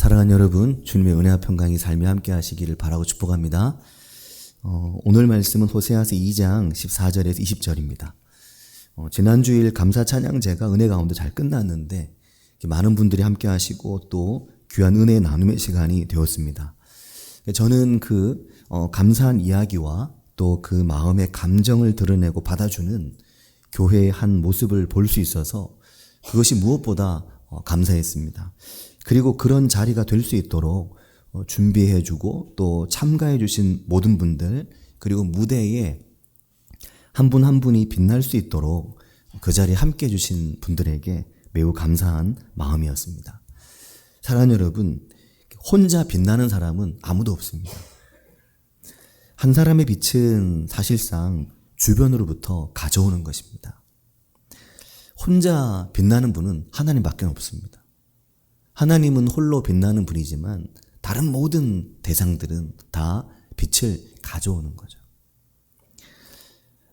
사랑하는 여러분, 주님의 은혜와 평강이 삶에 함께 하시기를 바라고 축복합니다. 오늘 말씀은 호세아서 2장 14절에서 20절입니다. 지난주일 감사 찬양제가 은혜 가운데 잘 끝났는데 많은 분들이 함께 하시고 또 귀한 은혜의 나눔의 시간이 되었습니다. 저는 그 감사한 이야기와 또 그 마음의 감정을 드러내고 받아주는 교회의 한 모습을 볼 수 있어서 그것이 무엇보다 감사했습니다. 그리고 그런 자리가 될 수 있도록 준비해주고 또 참가해주신 모든 분들, 그리고 무대에 한 분 한 분이 빛날 수 있도록 그 자리에 함께 해주신 분들에게 매우 감사한 마음이었습니다. 사랑하는 여러분, 혼자 빛나는 사람은 아무도 없습니다. 한 사람의 빛은 사실상 주변으로부터 가져오는 것입니다. 혼자 빛나는 분은 하나님밖에 없습니다. 하나님은 홀로 빛나는 분이지만 다른 모든 대상들은 다 빛을 가져오는 거죠.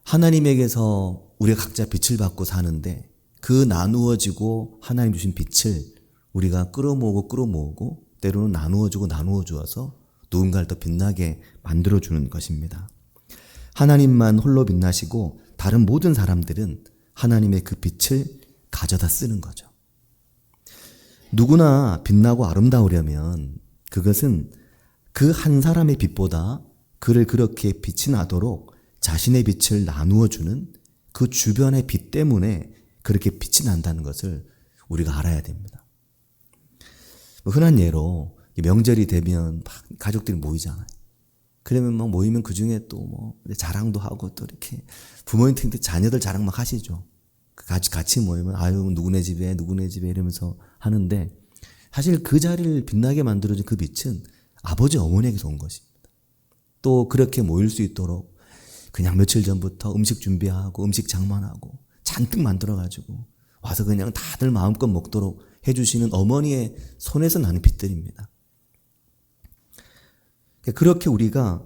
하나님에게서 우리가 각자 빛을 받고 사는데 그 나누어지고 하나님 주신 빛을 우리가 끌어모으고 때로는 나누어주고 나누어 주어서 누군가를 더 빛나게 만들어주는 것입니다. 하나님만 홀로 빛나시고 다른 모든 사람들은 하나님의 그 빛을 가져다 쓰는 거죠. 누구나 빛나고 아름다우려면 그것은 그 한 사람의 빛보다 그를 그렇게 빛이 나도록 자신의 빛을 나누어 주는 그 주변의 빛 때문에 그렇게 빛이 난다는 것을 우리가 알아야 됩니다. 흔한 예로 명절이 되면 막 가족들이 모이잖아요. 그러면 막 모이면 그 중에 또 자랑도 하고 또 이렇게 부모님한테 자녀들 자랑 막 하시죠. 같이 모이면 아유 누구네 집에 이러면서 하는데 사실 그 자리를 빛나게 만들어준 그 빛은 아버지 어머니에게서 온 것입니다. 또 그렇게 모일 수 있도록 그냥 며칠 전부터 음식 준비하고 음식 장만하고 잔뜩 만들어가지고 와서 그냥 다들 마음껏 먹도록 해주시는 어머니의 손에서 나는 빛들입니다. 그렇게 우리가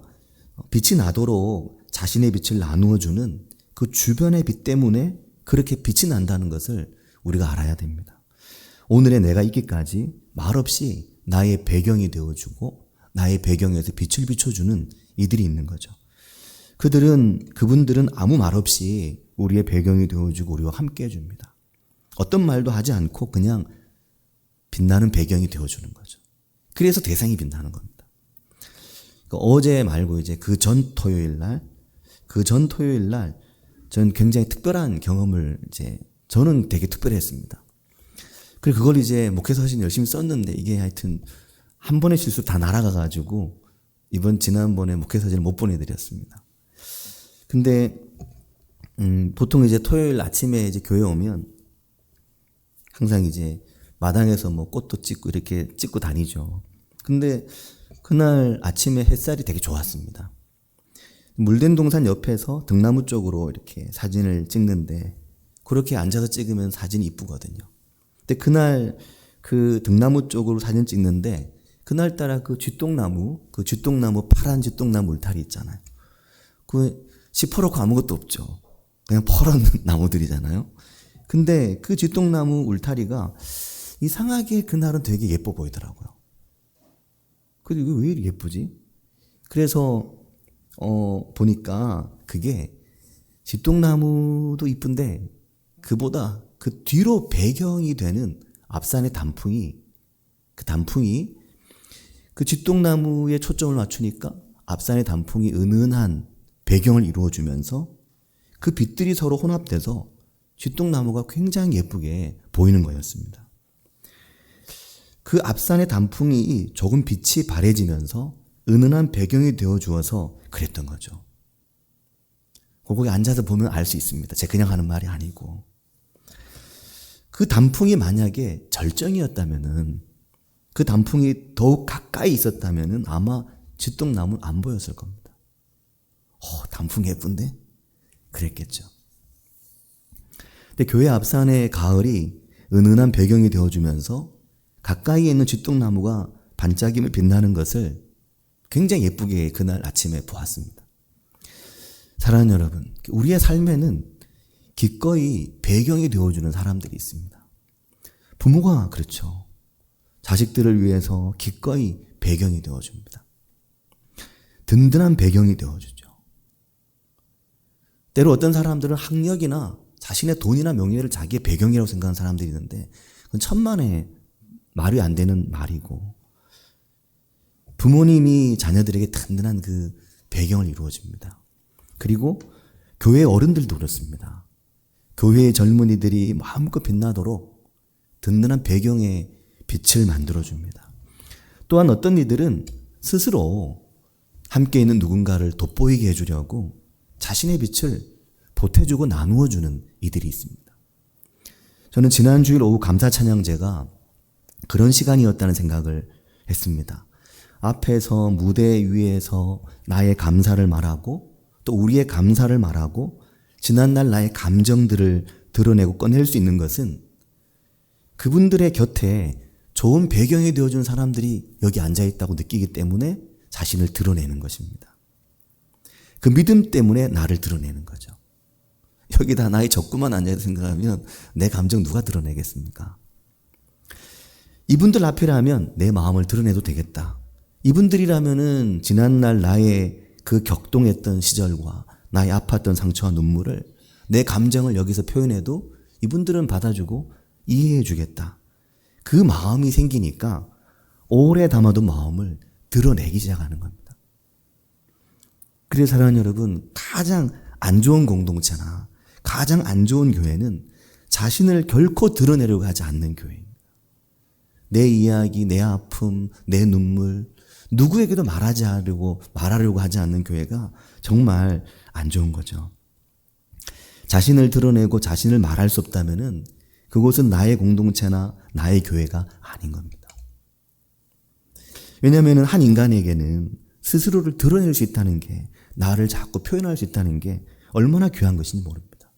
빛이 나도록 자신의 빛을 나누어주는 그 주변의 빛 때문에 그렇게 빛이 난다는 것을 우리가 알아야 됩니다. 오늘의 내가 있기까지 말없이 나의 배경이 되어주고 나의 배경에서 빛을 비춰주는 이들이 있는 거죠. 그분들은 아무 말 없이 우리의 배경이 되어주고 우리와 함께 해줍니다. 어떤 말도 하지 않고 그냥 빛나는 배경이 되어주는 거죠. 그래서 대상이 빛나는 겁니다. 어제 말고 이제 그 전 토요일 날 저는 굉장히 특별한 경험을 저는 되게 특별했습니다. 그리고 그걸 이제 목회서신 열심히 썼는데 이게 하여튼 한 번의 실수 다 날아가가지고 지난번에 목회서신을 못 보내드렸습니다. 근데 보통 이제 토요일 아침에 이제 교회 오면 항상 이제 마당에서 꽃도 찍고 이렇게 찍고 다니죠. 근데 그날 아침에 햇살이 되게 좋았습니다. 물된 동산 옆에서 등나무 쪽으로 이렇게 사진을 찍는데 그렇게 앉아서 찍으면 사진이 이쁘거든요. 근데 그날 그 등나무 쪽으로 사진 찍는데 그날따라 그 쥐똥나무 파란 쥐똥나무 울타리 있잖아요. 그 시퍼렇고 아무것도 없죠. 그냥 퍼런 나무들이잖아요. 근데 그 쥐똥나무 울타리가 이상하게 그날은 되게 예뻐 보이더라고요. 근데 이거 왜 이렇게 예쁘지? 그래서 보니까 그게 쥐똥나무도 이쁜데 그보다 그 뒤로 배경이 되는 앞산의 단풍이 그 쥐똥나무에 초점을 맞추니까 앞산의 단풍이 은은한 배경을 이루어주면서 그 빛들이 서로 혼합돼서 쥐똥나무가 굉장히 예쁘게 보이는 거였습니다. 그 앞산의 단풍이 조금 빛이 바래지면서 은은한 배경이 되어주어서 그랬던 거죠. 거기 앉아서 보면 알 수 있습니다. 제가 그냥 하는 말이 아니고. 그 단풍이 만약에 절정이었다면은 그 단풍이 더욱 가까이 있었다면은 아마 쥐똥나무는 안 보였을 겁니다. 단풍 예쁜데? 그랬겠죠. 근데 교회 앞산의 가을이 은은한 배경이 되어주면서 가까이에 있는 쥐똥나무가 반짝임을 빛나는 것을 굉장히 예쁘게 그날 아침에 보았습니다. 사랑하는 여러분, 우리의 삶에는 기꺼이 배경이 되어주는 사람들이 있습니다. 부모가 그렇죠. 자식들을 위해서 기꺼이 배경이 되어줍니다. 든든한 배경이 되어주죠. 때로 어떤 사람들은 학력이나 자신의 돈이나 명예를 자기의 배경이라고 생각하는 사람들이 있는데 그건 천만에 말이 안 되는 말이고, 부모님이 자녀들에게 든든한 그 배경을 이루어줍니다. 그리고 교회 어른들도 그렇습니다. 교회의 젊은이들이 마음껏 빛나도록 든든한 배경의 빛을 만들어줍니다. 또한 어떤 이들은 스스로 함께 있는 누군가를 돋보이게 해주려고 자신의 빛을 보태주고 나누어주는 이들이 있습니다. 저는 지난 주일 오후 감사 찬양제가 그런 시간이었다는 생각을 했습니다. 앞에서 무대 위에서 나의 감사를 말하고 또 우리의 감사를 말하고 지난날 나의 감정들을 드러내고 꺼낼 수 있는 것은 그분들의 곁에 좋은 배경이 되어준 사람들이 여기 앉아있다고 느끼기 때문에 자신을 드러내는 것입니다. 그 믿음 때문에 나를 드러내는 거죠. 여기다 나의 적구만 앉아서 생각하면 내 감정 누가 드러내겠습니까? 이분들 앞이라면 내 마음을 드러내도 되겠다. 이분들이라면은 지난날 나의 그 격동했던 시절과 나의 아팠던 상처와 눈물을, 내 감정을 여기서 표현해도 이분들은 받아주고 이해해 주겠다. 그 마음이 생기니까 오래 담아둔 마음을 드러내기 시작하는 겁니다. 그래서 사랑하는 여러분, 가장 안 좋은 공동체나 가장 안 좋은 교회는 자신을 결코 드러내려고 하지 않는 교회입니다. 내 이야기, 내 아픔, 내 눈물, 누구에게도 말하려고 하지 않는 교회가 정말 안 좋은 거죠. 자신을 드러내고 자신을 말할 수 없다면은 그곳은 나의 공동체나 나의 교회가 아닌 겁니다. 왜냐하면 한 인간에게는 스스로를 드러낼 수 있다는 게, 나를 자꾸 표현할 수 있다는 게 얼마나 귀한 것인지 모릅니다.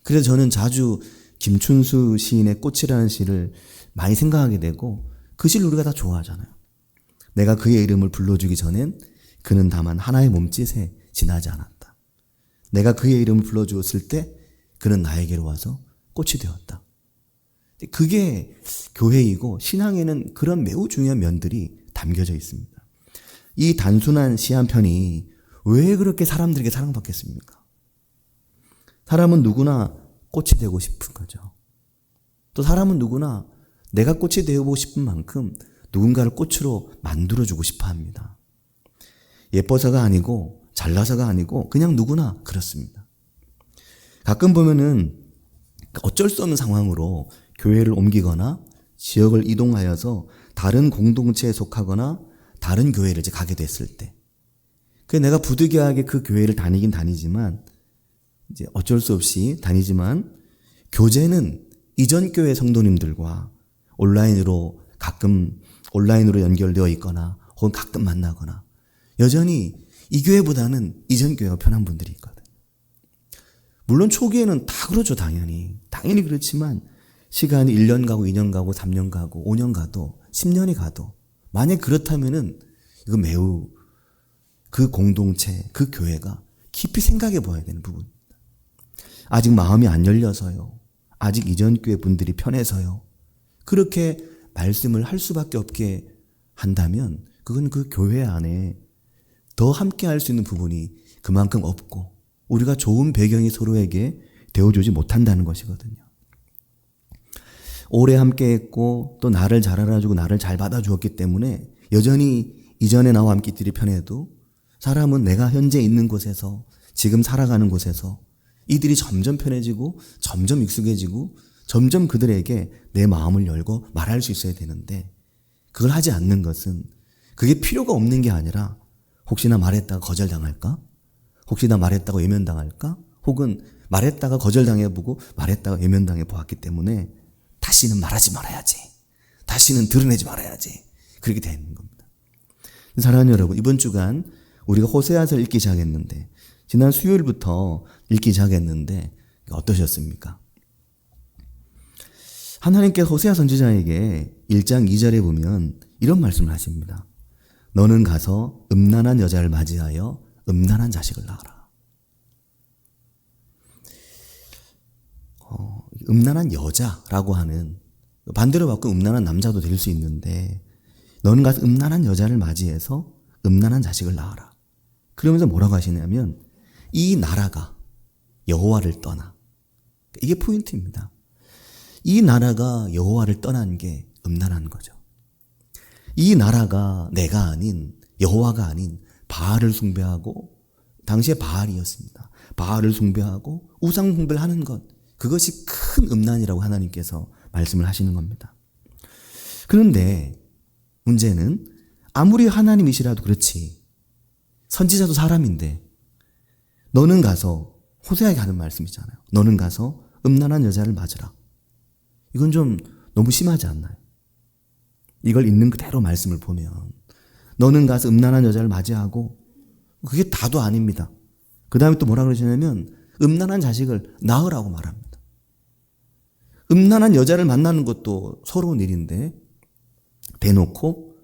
그래서 저는 자주 김춘수 시인의 꽃이라는 시를 많이 생각하게 되고, 그 시를 우리가 다 좋아하잖아요. 내가 그의 이름을 불러주기 전엔 그는 다만 하나의 몸짓에 지나지 않았다. 내가 그의 이름을 불러주었을 때 그는 나에게로 와서 꽃이 되었다. 그게 교회이고 신앙에는 그런 매우 중요한 면들이 담겨져 있습니다. 이 단순한 시 한 편이 왜 그렇게 사람들에게 사랑받겠습니까? 사람은 누구나 꽃이 되고 싶은 거죠. 또 사람은 누구나 내가 꽃이 되어보고 싶은 만큼 누군가를 꽃으로 만들어주고 싶어 합니다. 예뻐서가 아니고 잘나서가 아니고 그냥 누구나 그렇습니다. 가끔 보면은 어쩔 수 없는 상황으로 교회를 옮기거나 지역을 이동하여서 다른 공동체에 속하거나 다른 교회를 이제 가게 됐을 때, 그 내가 부득이하게 그 교회를 다니긴 다니지만 이제 어쩔 수 없이 다니지만 교제는 이전 교회 성도님들과 가끔 온라인으로 연결되어 있거나 혹은 가끔 만나거나 여전히 이 교회보다는 이전 교회가 편한 분들이 있거든. 물론 초기에는 다 그렇죠. 당연히 그렇지만 시간이 1년 가고 2년 가고 3년 가고 5년 가도 10년이 가도 만약 그렇다면은 이거 매우 그 공동체, 그 교회가 깊이 생각해 봐야 되는 부분입니다. 아직 마음이 안 열려서요. 아직 이전 교회 분들이 편해서요. 그렇게 말씀을 할 수밖에 없게 한다면 그건 그 교회 안에 더 함께 할 수 있는 부분이 그만큼 없고 우리가 좋은 배경이 서로에게 되어주지 못한다는 것이거든요. 오래 함께 했고 또 나를 잘 알아주고 나를 잘 받아주었기 때문에 여전히 이전에 나와 함께 있들이 편해도 사람은 내가 현재 있는 곳에서 지금 살아가는 곳에서 이들이 점점 편해지고 점점 익숙해지고 점점 그들에게 내 마음을 열고 말할 수 있어야 되는데 그걸 하지 않는 것은 그게 필요가 없는 게 아니라 혹시나 말했다가 거절당할까? 혹시나 말했다가 외면당할까? 혹은 말했다가 거절당해보고 말했다가 외면당해 보았기 때문에 다시는 말하지 말아야지. 다시는 드러내지 말아야지. 그렇게 되는 겁니다. 사랑하는 여러분, 이번 주간 우리가 호세아서를 읽기 시작했는데 지난 수요일부터 읽기 시작했는데 어떠셨습니까? 하나님께서 호세아 선지자에게 1장 2절에 보면 이런 말씀을 하십니다. 너는 가서 음란한 여자를 맞이하여 음란한 자식을 낳아라. 음란한 여자라고 하는 반대로 바꾸면 음란한 남자도 될 수 있는데 너는 가서 음란한 여자를 맞이해서 음란한 자식을 낳아라. 그러면서 뭐라고 하시냐면 이 나라가 여호와를 떠나. 이게 포인트입니다. 이 나라가 여호와를 떠난 게 음란한 거죠. 이 나라가 내가 아닌 여호와가 아닌 바알을 숭배하고 당시에 바알이었습니다. 바알을 숭배하고 우상 숭배를 하는 것, 그것이 큰 음란이라고 하나님께서 말씀을 하시는 겁니다. 그런데 문제는 아무리 하나님이시라도 그렇지 선지자도 사람인데 너는 가서 호세아에게 하는 말씀이잖아요. 너는 가서 음란한 여자를 맞으라. 이건 좀 너무 심하지 않나요? 이걸 있는 그대로 말씀을 보면 너는 가서 음란한 여자를 맞이하고 그게 다도 아닙니다. 그 다음에 또 뭐라 그러시냐면 음란한 자식을 낳으라고 말합니다. 음란한 여자를 만나는 것도 서러운 일인데 대놓고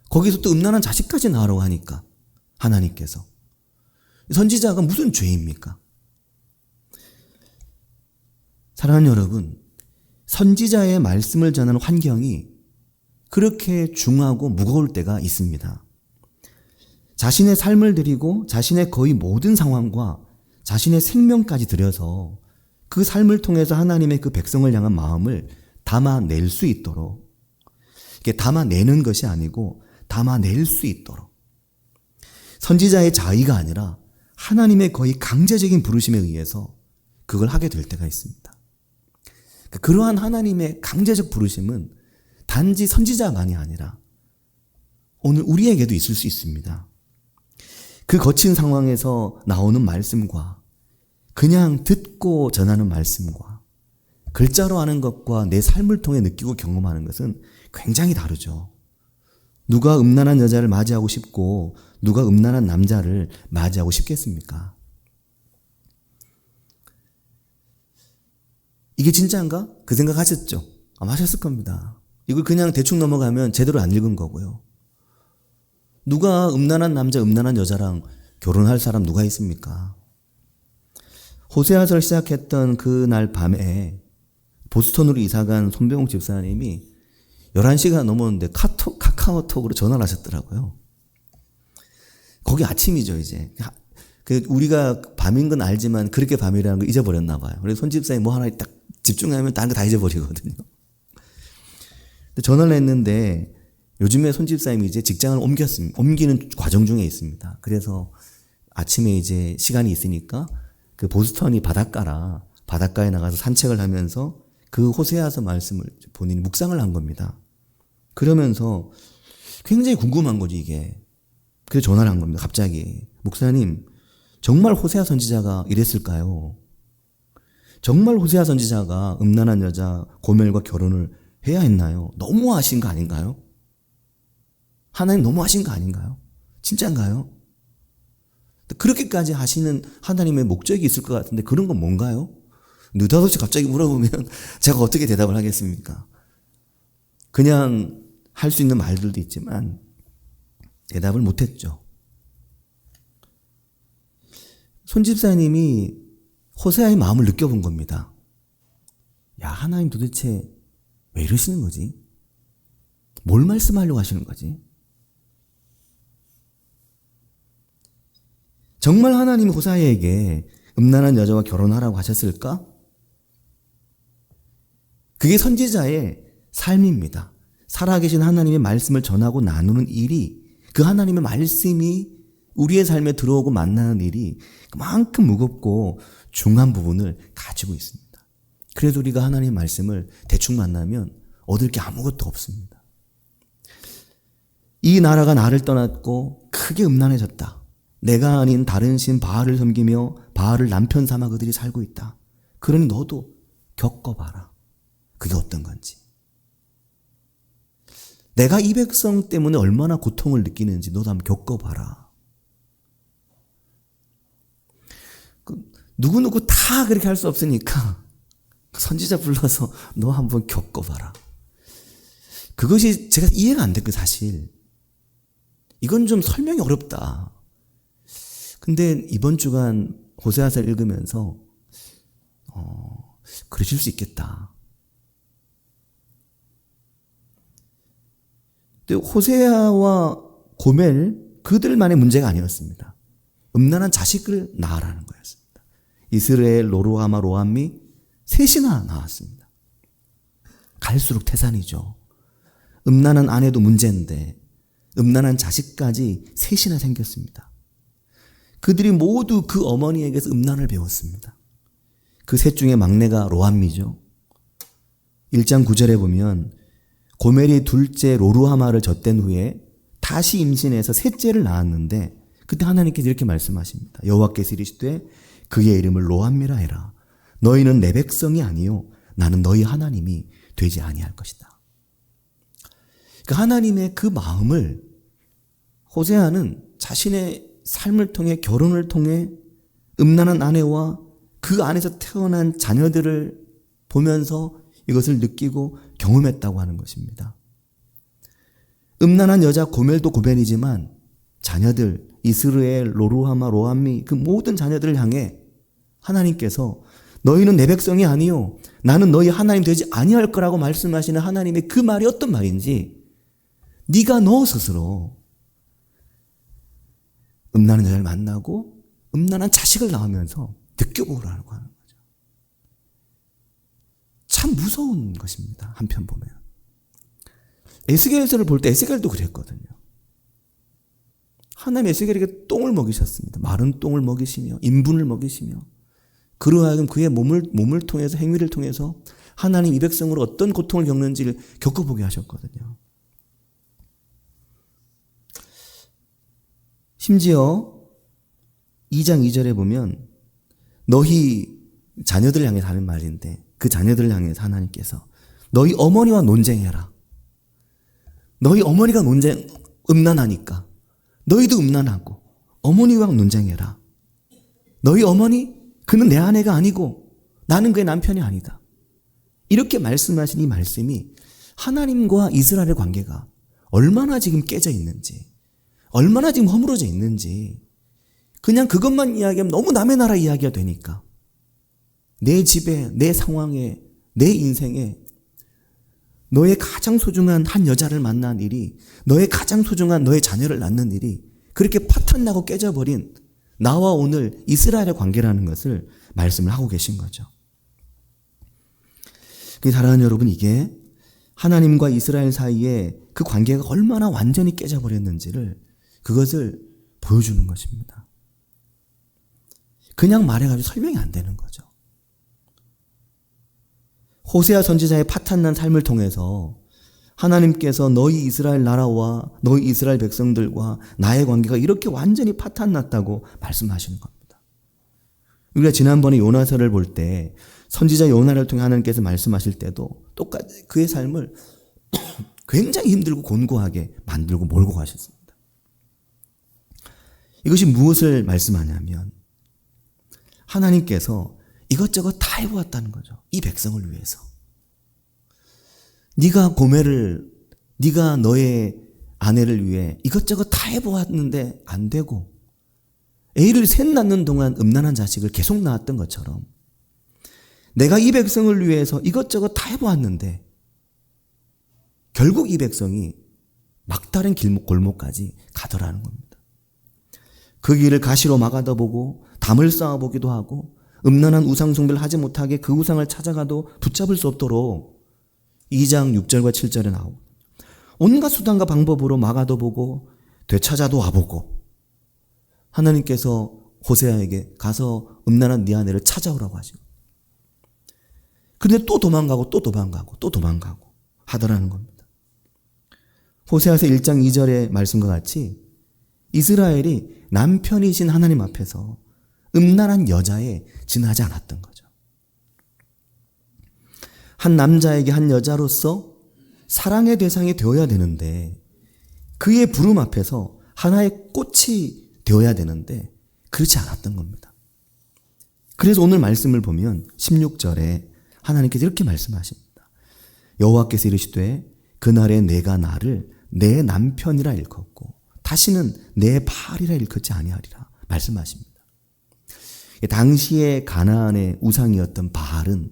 거기서 또 음란한 자식까지 낳으라고 하니까 하나님께서 선지자가 무슨 죄입니까? 사랑하는 여러분, 선지자의 말씀을 전하는 환경이 그렇게 중하고 무거울 때가 있습니다. 자신의 삶을 드리고 자신의 거의 모든 상황과 자신의 생명까지 들여서 그 삶을 통해서 하나님의 그 백성을 향한 마음을 담아낼 수 있도록, 이게 담아내는 것이 아니고 담아낼 수 있도록 선지자의 자의가 아니라 하나님의 거의 강제적인 부르심에 의해서 그걸 하게 될 때가 있습니다. 그러한 하나님의 강제적 부르심은 단지 선지자만이 아니라 오늘 우리에게도 있을 수 있습니다. 그 거친 상황에서 나오는 말씀과 그냥 듣고 전하는 말씀과 글자로 하는 것과 내 삶을 통해 느끼고 경험하는 것은 굉장히 다르죠. 누가 음란한 여자를 맞이하고 싶고 누가 음란한 남자를 맞이하고 싶겠습니까? 이게 진짜인가? 그 생각 하셨죠? 아마 하셨을 겁니다. 이걸 그냥 대충 넘어가면 제대로 안 읽은 거고요. 누가 음란한 남자, 음란한 여자랑 결혼할 사람 누가 있습니까? 호세아서를 시작했던 그날 밤에 보스턴으로 이사간 손병욱 집사님이 11시가 넘었는데 카카오톡으로 전화를 하셨더라고요. 거기 아침이죠, 이제. 우리가 밤인 건 알지만 그렇게 밤이라는 걸 잊어버렸나 봐요. 그래서 손 집사님 뭐 하나 딱 집중하면 다른 거 다 잊어버리거든요. 근데 전화를 했는데 요즘에 손 집사님이 이제 직장을 옮기는 과정 중에 있습니다. 그래서 아침에 이제 시간이 있으니까 그 보스턴이 바닷가라 바닷가에 나가서 산책을 하면서 그 호세아서 말씀을 본인이 묵상을 한 겁니다. 그러면서 굉장히 궁금한 거지 이게. 그래서 전화를 한 겁니다. 갑자기. 목사님, 정말 호세아 선지자가 이랬을까요? 정말 호세아 선지자가 음란한 여자 고멜과 결혼을 해야 했나요? 너무하신 거 아닌가요? 하나님 너무하신 거 아닌가요? 진짜인가요? 그렇게까지 하시는 하나님의 목적이 있을 것 같은데 그런 건 뭔가요? 느닷없이 갑자기 물어보면 제가 어떻게 대답을 하겠습니까? 그냥 할 수 있는 말들도 있지만 대답을 못했죠. 손 집사님이 호세아의 마음을 느껴본 겁니다. 야, 하나님 도대체 왜 이러시는 거지? 뭘 말씀하려고 하시는 거지? 정말 하나님이 호세아에게 음란한 여자와 결혼하라고 하셨을까? 그게 선지자의 삶입니다. 살아계신 하나님의 말씀을 전하고 나누는 일이, 그 하나님의 말씀이 우리의 삶에 들어오고 만나는 일이 그만큼 무겁고 중요한 부분을 가지고 있습니다. 그래도 우리가 하나님의 말씀을 대충 만나면 얻을 게 아무것도 없습니다. 이 나라가 나를 떠났고 크게 음란해졌다. 내가 아닌 다른 신 바알을 섬기며 바알을 남편 삼아 그들이 살고 있다. 그러니 너도 겪어봐라. 그게 어떤 건지. 내가 이 백성 때문에 얼마나 고통을 느끼는지 너도 한번 겪어봐라. 누구누구 다 그렇게 할 수 없으니까 선지자 불러서 너 한번 겪어봐라. 그것이 제가 이해가 안 됐고 사실. 이건 좀 설명이 어렵다. 근데 이번 주간 호세아서를 읽으면서 그러실 수 있겠다. 호세아와 고멜 그들만의 문제가 아니었습니다. 음란한 자식을 낳으라는 거였습니다. 이스라엘, 로루하마, 로암미 셋이나 나왔습니다. 갈수록 태산이죠. 음란한 아내도 문제인데 음란한 자식까지 셋이나 생겼습니다. 그들이 모두 그 어머니에게서 음란을 배웠습니다. 그 셋 중에 막내가 로암미죠. 1장 9절에 보면 고멜이 둘째 로루하마를 젖댄 후에 다시 임신해서 셋째를 낳았는데 그때 하나님께서 이렇게 말씀하십니다. 여호와께서 이르시되 그의 이름을 로암미라 해라. 너희는 내 백성이 아니요 나는 너희 하나님이 되지 아니할 것이다. 그 하나님의 그 마음을 호세아는 자신의 삶을 통해 결혼을 통해 음란한 아내와 그 안에서 태어난 자녀들을 보면서 이것을 느끼고 경험했다고 하는 것입니다. 음란한 여자 고멜도 고멜이지만 자녀들 이스라엘, 로루하마, 로암미 그 모든 자녀들을 향해 하나님께서 너희는 내 백성이 아니요 나는 너희 하나님 되지 아니할 거라고 말씀하시는 하나님의 그 말이 어떤 말인지 네가 너 스스로 음란한 여자를 만나고 음란한 자식을 낳으면서 느껴보라고 하는 거죠. 참 무서운 것입니다. 한편 보면. 에스겔서를 볼 때 에스겔도 그랬거든요. 하나님 에스겔에게 똥을 먹이셨습니다. 마른 똥을 먹이시며 인분을 먹이시며 그로 하여금 그의 몸을 통해서 행위를 통해서 하나님 이 백성으로 어떤 고통을 겪는지를 겪어보게 하셨거든요. 심지어 2장 2절에 보면 너희 자녀들을 향해서 하는 말인데 그 자녀들을 향해서 하나님께서 너희 어머니와 논쟁해라. 너희 어머니가 음란하니까 너희도 음란하고 어머니와 논쟁해라. 너희 어머니 그는 내 아내가 아니고 나는 그의 남편이 아니다. 이렇게 말씀하신 이 말씀이 하나님과 이스라엘의 관계가 얼마나 지금 깨져 있는지 얼마나 지금 허물어져 있는지 그냥 그것만 이야기하면 너무 남의 나라 이야기가 되니까 내 집에 내 상황에 내 인생에 너의 가장 소중한 한 여자를 만난 일이 너의 가장 소중한 너의 자녀를 낳는 일이 그렇게 파탄나고 깨져버린 나와 오늘 이스라엘의 관계라는 것을 말씀을 하고 계신 거죠. 사랑하는 여러분 이게 하나님과 이스라엘 사이에 그 관계가 얼마나 완전히 깨져버렸는지를 그것을 보여주는 것입니다. 그냥 말해가지고 설명이 안 되는 거죠. 호세아 선지자의 파탄난 삶을 통해서 하나님께서 너희 이스라엘 나라와 너희 이스라엘 백성들과 나의 관계가 이렇게 완전히 파탄났다고 말씀하시는 겁니다. 우리가 지난번에 요나서를 볼 때 선지자 요나를 통해 하나님께서 말씀하실 때도 똑같이 그의 삶을 굉장히 힘들고 곤고하게 만들고 몰고 가셨습니다. 이것이 무엇을 말씀하냐면 하나님께서 이것저것 다 해보았다는 거죠. 이 백성을 위해서. 네가 너의 아내를 위해 이것저것 다 해보았는데 안 되고 애를 셋 낳는 동안 음란한 자식을 계속 낳았던 것처럼 내가 이 백성을 위해서 이것저것 다 해보았는데 결국 이 백성이 막다른 골목까지 가더라는 겁니다. 그 길을 가시로 막아다 보고 담을 쌓아보기도 하고 음란한 우상 숭배를 하지 못하게 그 우상을 찾아가도 붙잡을 수 없도록 2장 6절과 7절에 나오고 온갖 수단과 방법으로 막아도 보고 되찾아도 와보고 하나님께서 호세아에게 가서 음란한 네 아내를 찾아오라고 하시고 그런데 또 도망가고 또 도망가고 또 도망가고 하더라는 겁니다. 호세아서 1장 2절의 말씀과 같이 이스라엘이 남편이신 하나님 앞에서 음란한 여자에 지나지 않았던 거죠. 한 남자에게 한 여자로서 사랑의 대상이 되어야 되는데 그의 부름 앞에서 하나의 꽃이 되어야 되는데 그렇지 않았던 겁니다. 그래서 오늘 말씀을 보면 16절에 하나님께서 이렇게 말씀하십니다. 여호와께서 이르시되 그날에 내가 나를 내 남편이라 일컫고 다시는 내 바알이라 일컫지 아니하리라 말씀하십니다. 당시의 가나안의 우상이었던 바알은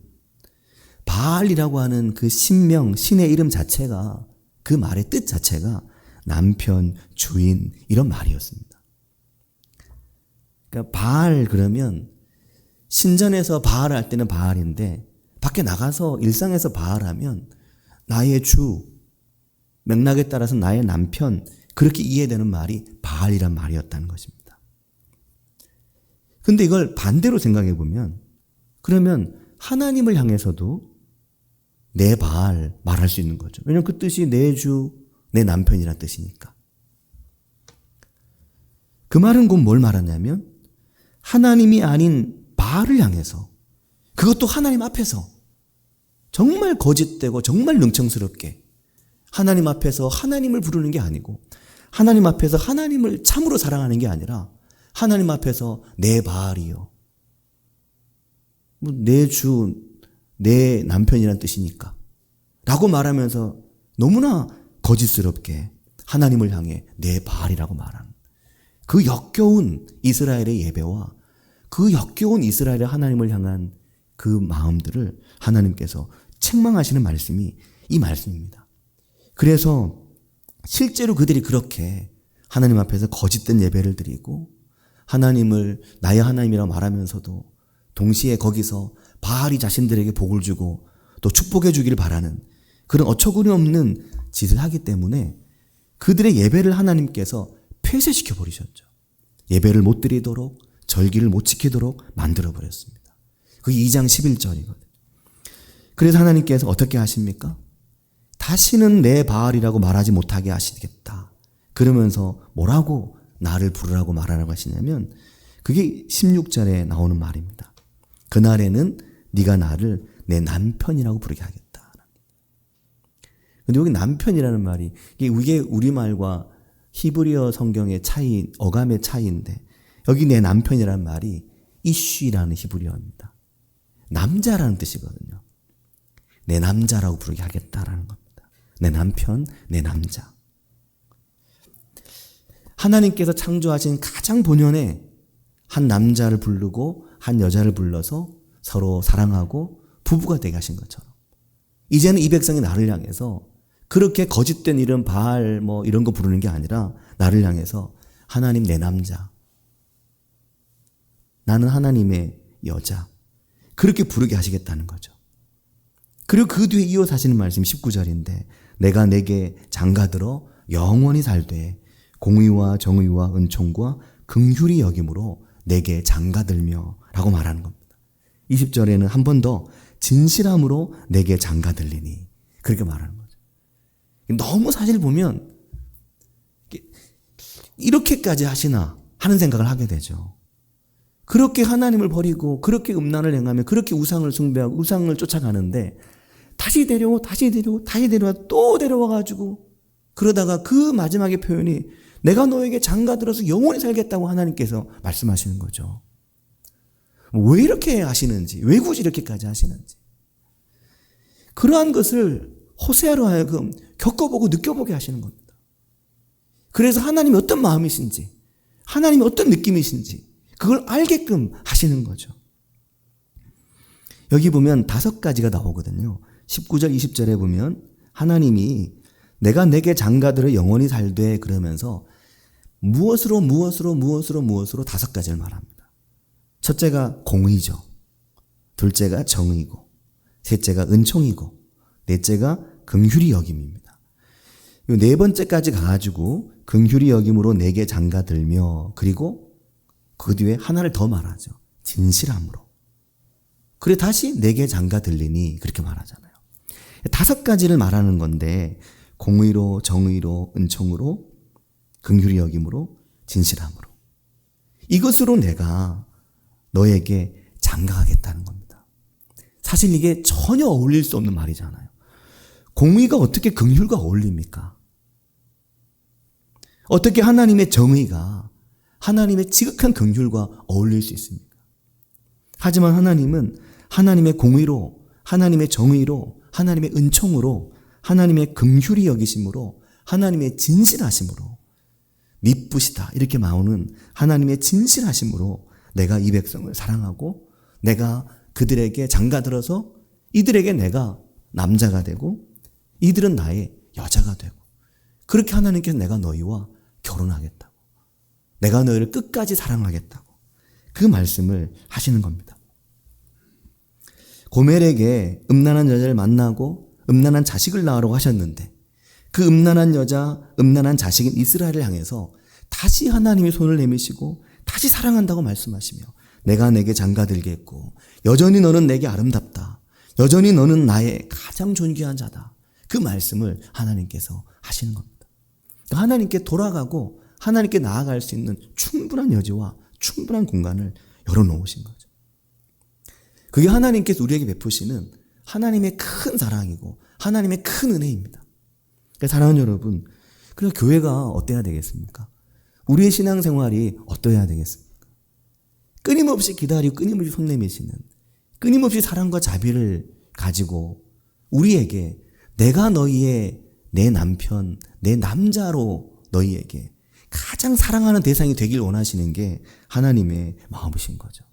바알이라고 하는 그 신명, 신의 이름 자체가 그 말의 뜻 자체가 남편, 주인 이런 말이었습니다. 그러니까 바알 그러면 신전에서 바알 할 때는 바알인데 밖에 나가서 일상에서 바알 하면 나의 주, 맥락에 따라서 나의 남편 그렇게 이해되는 말이 바알이란 말이었다는 것입니다. 근데 이걸 반대로 생각해 보면 그러면 하나님을 향해서도 내 바알 말할 수 있는 거죠. 왜냐하면 그 뜻이 내 주, 내 남편이란 뜻이니까. 그 말은 곧 뭘 말하냐면 하나님이 아닌 바알을 향해서 그것도 하나님 앞에서 정말 거짓되고 정말 능청스럽게 하나님 앞에서 하나님을 부르는 게 아니고 하나님 앞에서 하나님을 참으로 사랑하는 게 아니라 하나님 앞에서 내 바알이요. 내 주, 내 남편이란 뜻이니까 라고 말하면서 너무나 거짓스럽게 하나님을 향해 내 바알이라고 말하는 그 역겨운 이스라엘의 예배와 그 역겨운 이스라엘의 하나님을 향한 그 마음들을 하나님께서 책망하시는 말씀이 이 말씀입니다. 그래서 실제로 그들이 그렇게 하나님 앞에서 거짓된 예배를 드리고 하나님을 나의 하나님이라고 말하면서도 동시에 거기서 바알이 자신들에게 복을 주고 또 축복해 주기를 바라는 그런 어처구니 없는 짓을 하기 때문에 그들의 예배를 하나님께서 폐쇄시켜 버리셨죠. 예배를 못 드리도록 절기를 못 지키도록 만들어 버렸습니다. 그게 2장 11절이거든요. 그래서 하나님께서 어떻게 하십니까? 다시는 내 바알이라고 말하지 못하게 하시겠다. 그러면서 뭐라고 나를 부르라고 말하라고 하시냐면 그게 16절에 나오는 말입니다. 그날에는 네가 나를 내 남편이라고 부르게 하겠다. 근데 여기 남편이라는 말이 이게 우리말과 히브리어 성경의 차이, 어감의 차이인데 여기 내 남편이라는 말이 이쉬라는 히브리어입니다. 남자라는 뜻이거든요. 내 남자라고 부르게 하겠다라는 겁니다. 내 남편, 내 남자. 하나님께서 창조하신 가장 본연의 한 남자를 부르고 한 여자를 불러서 서로 사랑하고 부부가 되게 하신 것처럼 이제는 이 백성이 나를 향해서 그렇게 거짓된 이런 바알 뭐 이런 거 부르는 게 아니라 나를 향해서 하나님 내 남자, 나는 하나님의 여자 그렇게 부르게 하시겠다는 거죠. 그리고 그 뒤에 이어서 하시는 말씀이 19절인데 내가 내게 장가들어 영원히 살되 공의와 정의와 은총과 긍휼히 여김으로 내게 장가들며 라고 말하는 겁니다. 20절에는 한 번 더 진실함으로 내게 장가들리니 그렇게 말하는 거죠. 너무 사실 보면 이렇게까지 하시나 하는 생각을 하게 되죠. 그렇게 하나님을 버리고 그렇게 음란을 행하며 그렇게 우상을 숭배하고 우상을 쫓아가는데 다시 데려오고 다시 데려오고 다시 데려와 또 데려와가지고 그러다가 그 마지막의 표현이 내가 너에게 장가들어서 영원히 살겠다고 하나님께서 말씀하시는 거죠. 왜 이렇게 하시는지, 왜 굳이 이렇게까지 하시는지. 그러한 것을 호세아로 하여금 겪어보고 느껴보게 하시는 겁니다. 그래서 하나님이 어떤 마음이신지, 하나님이 어떤 느낌이신지 그걸 알게끔 하시는 거죠. 여기 보면 5가지가 나오거든요. 19절, 20절에 보면 하나님이 내가 내게 장가들어 영원히 살되 그러면서 무엇으로 5가지를 말합니다. 첫째가 공의죠. 둘째가 정의고, 셋째가 은총이고, 넷째가 긍휼히 여김입니다. 네 번째까지 가가지고 긍휼히 여김으로 내게 장가들며 그리고 그 뒤에 하나를 더 말하죠. 진실함으로. 그래 다시 내게 장가들리니 그렇게 말하잖아요. 5가지를 말하는 건데 공의로 정의로 은총으로 긍휼히 여김으로 진실함으로 이것으로 내가 너에게 장가가겠다는 겁니다. 사실 이게 전혀 어울릴 수 없는 말이잖아요. 공의가 어떻게 긍휼과 어울립니까? 어떻게 하나님의 정의가 하나님의 지극한 긍휼과 어울릴 수 있습니까? 하지만 하나님은 하나님의 공의로, 하나님의 정의로, 하나님의 은총으로, 하나님의 긍휼히 여기심으로, 하나님의 진실하심으로 미쁘시다 이렇게 나오는 하나님의 진실하심으로 내가 이 백성을 사랑하고 내가 그들에게 장가들어서 이들에게 내가 남자가 되고 이들은 나의 여자가 되고, 그렇게 하나님께서 내가 너희와 결혼하겠다고, 내가 너희를 끝까지 사랑하겠다고 그 말씀을 하시는 겁니다. 고멜에게 음란한 여자를 만나고 음란한 자식을 낳으라고 하셨는데, 그 음란한 여자, 음란한 자식인 이스라엘을 향해서 다시 하나님이 손을 내미시고 다시 사랑한다고 말씀하시며, 내가 내게 장가들겠고 여전히 너는 내게 아름답다, 여전히 너는 나의 가장 존귀한 자다, 그 말씀을 하나님께서 하시는 겁니다. 하나님께 돌아가고 하나님께 나아갈 수 있는 충분한 여지와 충분한 공간을 열어놓으신 거죠. 그게 하나님께서 우리에게 베푸시는 하나님의 큰 사랑이고 하나님의 큰 은혜입니다. 사랑하는 여러분, 그래서 교회가 어때야 되겠습니까? 우리의 신앙생활이 어떠해야 되겠습니까? 끊임없이 기다리고 끊임없이 손 내미시는, 끊임없이 사랑과 자비를 가지고 우리에게 내가 너희의 내 남편, 내 남자로 너희에게 가장 사랑하는 대상이 되길 원하시는 게 하나님의 마음이신 거죠.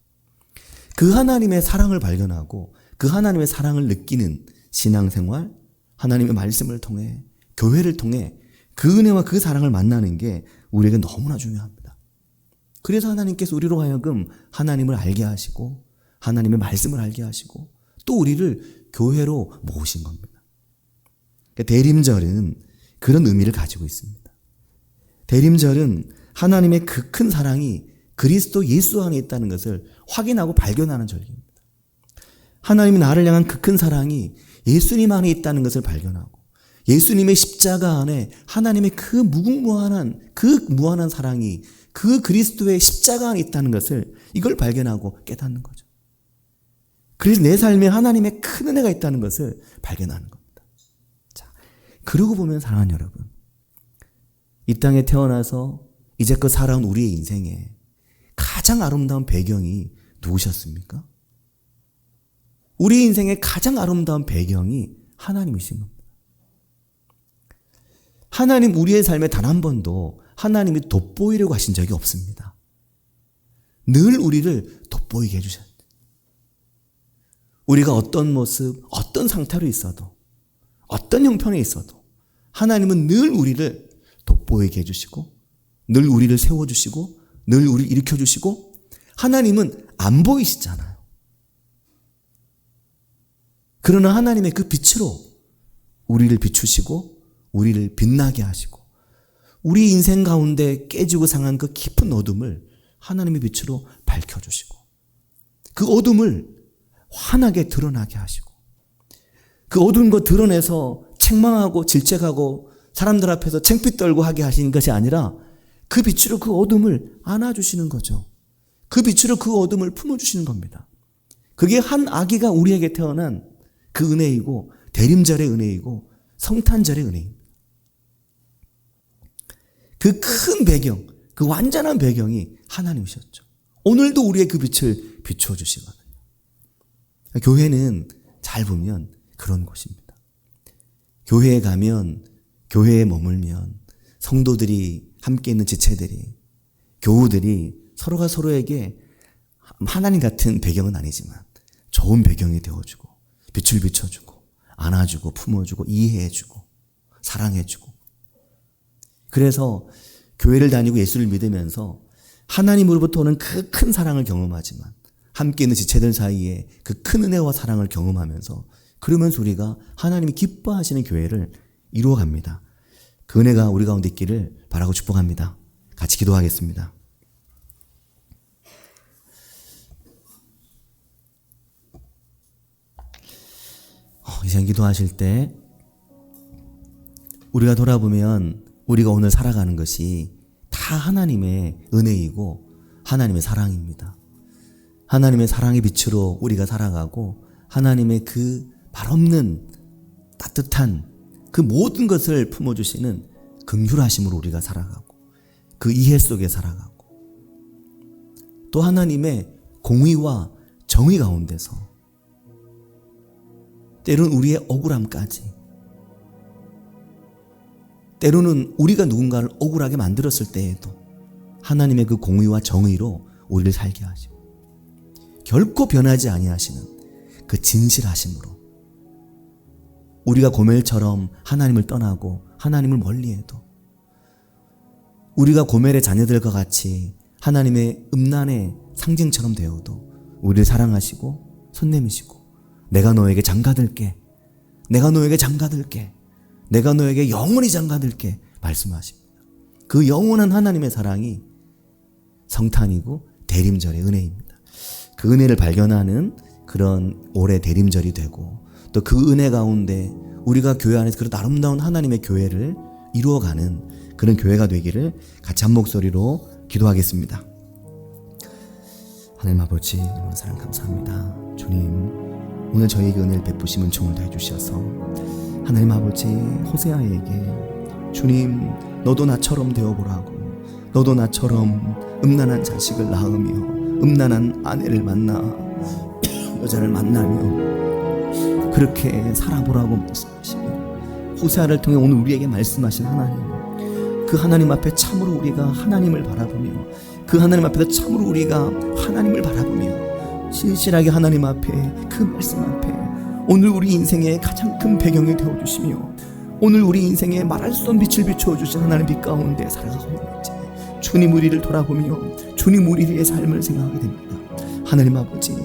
그 하나님의 사랑을 발견하고 그 하나님의 사랑을 느끼는 신앙생활, 하나님의 말씀을 통해, 교회를 통해 그 은혜와 그 사랑을 만나는 게 우리에게 너무나 중요합니다. 그래서 하나님께서 우리로 하여금 하나님을 알게 하시고 하나님의 말씀을 알게 하시고 또 우리를 교회로 모으신 겁니다. 대림절은 그런 의미를 가지고 있습니다. 대림절은 하나님의 그 큰 사랑이 그리스도 예수 안에 있다는 것을 확인하고 발견하는 절기입니다. 하나님이 나를 향한 그 큰 사랑이 예수님 안에 있다는 것을 발견하고 예수님의 십자가 안에 하나님의 그 무궁무한한 그 무한한 사랑이 그 그리스도의 십자가 안에 있다는 것을 이걸 발견하고 깨닫는 거죠. 그래서 내 삶에 하나님의 큰 은혜가 있다는 것을 발견하는 겁니다. 자, 그러고 보면 사랑하는 여러분, 이 땅에 태어나서 이제껏 살아온 우리의 인생에 가장 아름다운 배경이 누구셨습니까? 우리 인생의 가장 아름다운 배경이 하나님이신 겁니다. 하나님 우리의 삶에 단 한 번도 하나님이 돋보이려고 하신 적이 없습니다. 늘 우리를 돋보이게 해주셨어요. 우리가 어떤 모습, 어떤 상태로 있어도, 어떤 형편에 있어도 하나님은 늘 우리를 돋보이게 해주시고 늘 우리를 세워주시고 늘 우리를 일으켜주시고, 하나님은 안 보이시잖아요. 그러나 하나님의 그 빛으로 우리를 비추시고 우리를 빛나게 하시고 우리 인생 가운데 깨지고 상한 그 깊은 어둠을 하나님의 빛으로 밝혀주시고 그 어둠을 환하게 드러나게 하시고 그 어두운 것 드러내서 책망하고 질책하고 사람들 앞에서 창피 떨고 하게 하시는 것이 아니라 그 빛으로 그 어둠을 안아주시는 거죠. 그 빛으로 그 어둠을 품어주시는 겁니다. 그게 한 아기가 우리에게 태어난 그 은혜이고 대림절의 은혜이고 성탄절의 은혜입니다. 그 큰 배경, 그 완전한 배경이 하나님이셨죠. 오늘도 우리의 그 빛을 비추어 주시거든요. 교회는 잘 보면 그런 곳입니다. 교회에 가면, 교회에 머물면 성도들이 함께 있는 지체들이, 교우들이 서로가 서로에게 하나님 같은 배경은 아니지만 좋은 배경이 되어주고 빛을 비춰주고 안아주고 품어주고 이해해주고 사랑해주고, 그래서 교회를 다니고 예수를 믿으면서 하나님으로부터 오는 그 큰 사랑을 경험하지만 함께 있는 지체들 사이에 그 큰 은혜와 사랑을 경험하면서 그러면서 우리가 하나님이 기뻐하시는 교회를 이루어갑니다. 그 은혜가 우리 가운데 있기를 바라고 축복합니다. 같이 기도하겠습니다. 이 시간 기도하실 때 우리가 돌아보면 우리가 오늘 살아가는 것이 다 하나님의 은혜이고 하나님의 사랑입니다. 하나님의 사랑의 빛으로 우리가 살아가고 하나님의 그 말없는 따뜻한 그 모든 것을 품어주시는 긍휼하심으로 우리가 살아가고 그 이해 속에 살아가고 또 하나님의 공의와 정의 가운데서 때로는 우리의 억울함까지, 때로는 우리가 누군가를 억울하게 만들었을 때에도 하나님의 그 공의와 정의로 우리를 살게 하시고 결코 변하지 아니하시는 그 진실하심으로 우리가 고멜처럼 하나님을 떠나고 하나님을 멀리해도, 우리가 고멜의 자녀들과 같이 하나님의 음란의 상징처럼 되어도 우리를 사랑하시고 손 내미시고 내가 너에게 장가들게, 내가 너에게 장가들게, 내가 너에게 영원히 장가들게 말씀하십니다. 그 영원한 하나님의 사랑이 성탄이고 대림절의 은혜입니다. 그 은혜를 발견하는 그런 올해 대림절이 되고, 또 그 은혜 가운데 우리가 교회 안에서 그런 아름다운 하나님의 교회를 이루어가는 그런 교회가 되기를 같이 한 목소리로 기도하겠습니다. 하나님 아버지, 여러분 사랑 감사합니다. 주님, 오늘 저희에게 은혜를 베푸심 은총을 다해 주셔서 하나님 아버지, 호세아에게 주님, 너도 나처럼 되어보라고, 너도 나처럼 음란한 자식을 낳으며 음란한 아내를 만나 여자를 만나며 그렇게 살아보라고 말씀하시며, 호세아를 통해 오늘 우리에게 말씀하신 하나님, 그 하나님 앞에 참으로 우리가 하나님을 바라보며, 그 하나님 앞에서 참으로 우리가 하나님을 바라보며 신실하게 하나님 앞에, 그 말씀 앞에 오늘 우리 인생의 가장 큰 배경이 되어주시며, 오늘 우리 인생에 말할 수 없는 빛을 비추어주신 하나님 빛 가운데 살아가고 있는지 주님 우리를 돌아보며 주님 우리의 삶을 생각하게 됩니다. 하나님 아버지,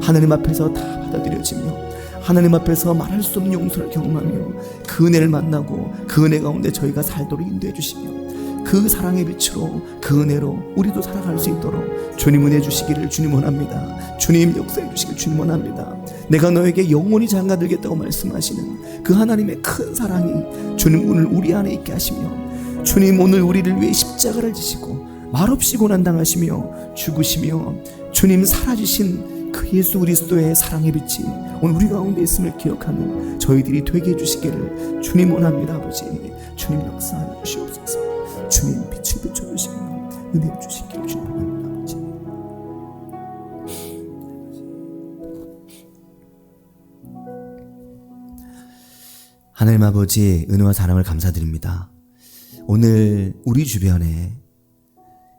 하나님 앞에서 다 받아들여지며 하나님 앞에서 말할 수 없는 용서를 경험하며 그 은혜를 만나고 그 은혜 가운데 저희가 살도록 인도해 주시며 그 사랑의 빛으로, 그 은혜로 우리도 살아갈 수 있도록 주님 은혜 주시기를 주님 원합니다. 주님 역사해 주시기를 주님 원합니다. 내가 너에게 영원히 장가들겠다고 말씀하시는 그 하나님의 큰 사랑이 주님 오늘 우리 안에 있게 하시며, 주님 오늘 우리를 위해 십자가를 지시고 말없이 고난당하시며 죽으시며 주님 사라지신 그 예수 그리스도의 사랑의 빛이 오늘 우리 가운데 있음을 기억하는 저희들이 되게 해주시기를 주님 원합니다. 아버지, 주님 역사하여 주시옵소서. 주님 빛을 비춰주시며 은혜 주시기를 주님 원합니다. 아버지, 하나님 아버지, 은혜와 사랑을 감사드립니다. 오늘 우리 주변에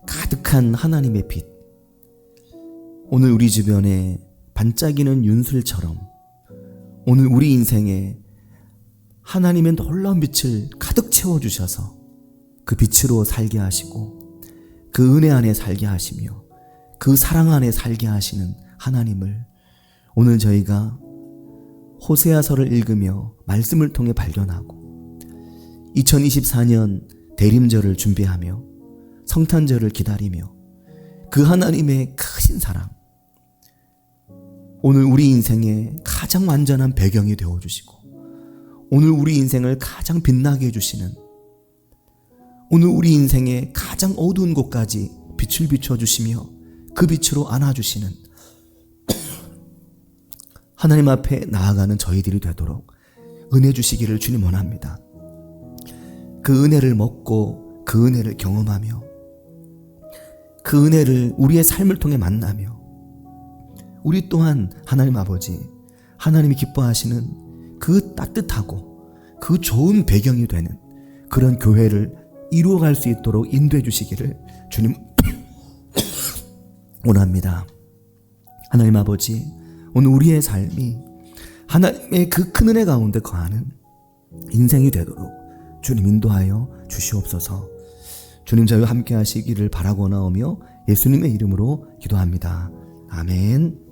가득한 하나님의 빛, 오늘 우리 주변에 반짝이는 윤술처럼 오늘 우리 인생에 하나님의 놀라운 빛을 가득 채워주셔서 그 빛으로 살게 하시고 그 은혜 안에 살게 하시며 그 사랑 안에 살게 하시는 하나님을 오늘 저희가 호세아서를 읽으며 말씀을 통해 발견하고 2024년 대림절을 준비하며 성탄절을 기다리며 그 하나님의 크신 사랑, 오늘 우리 인생의 가장 완전한 배경이 되어주시고 오늘 우리 인생을 가장 빛나게 해주시는, 오늘 우리 인생의 가장 어두운 곳까지 빛을 비춰주시며 그 빛으로 안아주시는 하나님 앞에 나아가는 저희들이 되도록 은혜 주시기를 주님 원합니다. 그 은혜를 먹고 그 은혜를 경험하며 그 은혜를 우리의 삶을 통해 만나며 우리 또한 하나님 아버지, 하나님이 기뻐하시는 그 따뜻하고 그 좋은 배경이 되는 그런 교회를 이루어갈 수 있도록 인도해 주시기를 주님 원합니다. 하나님 아버지, 오늘 우리의 삶이 하나님의 그 큰 은혜 가운데 거하는 인생이 되도록 주님 인도하여 주시옵소서. 주님 저희와 함께 하시기를 바라고나오며 예수님의 이름으로 기도합니다. 아멘.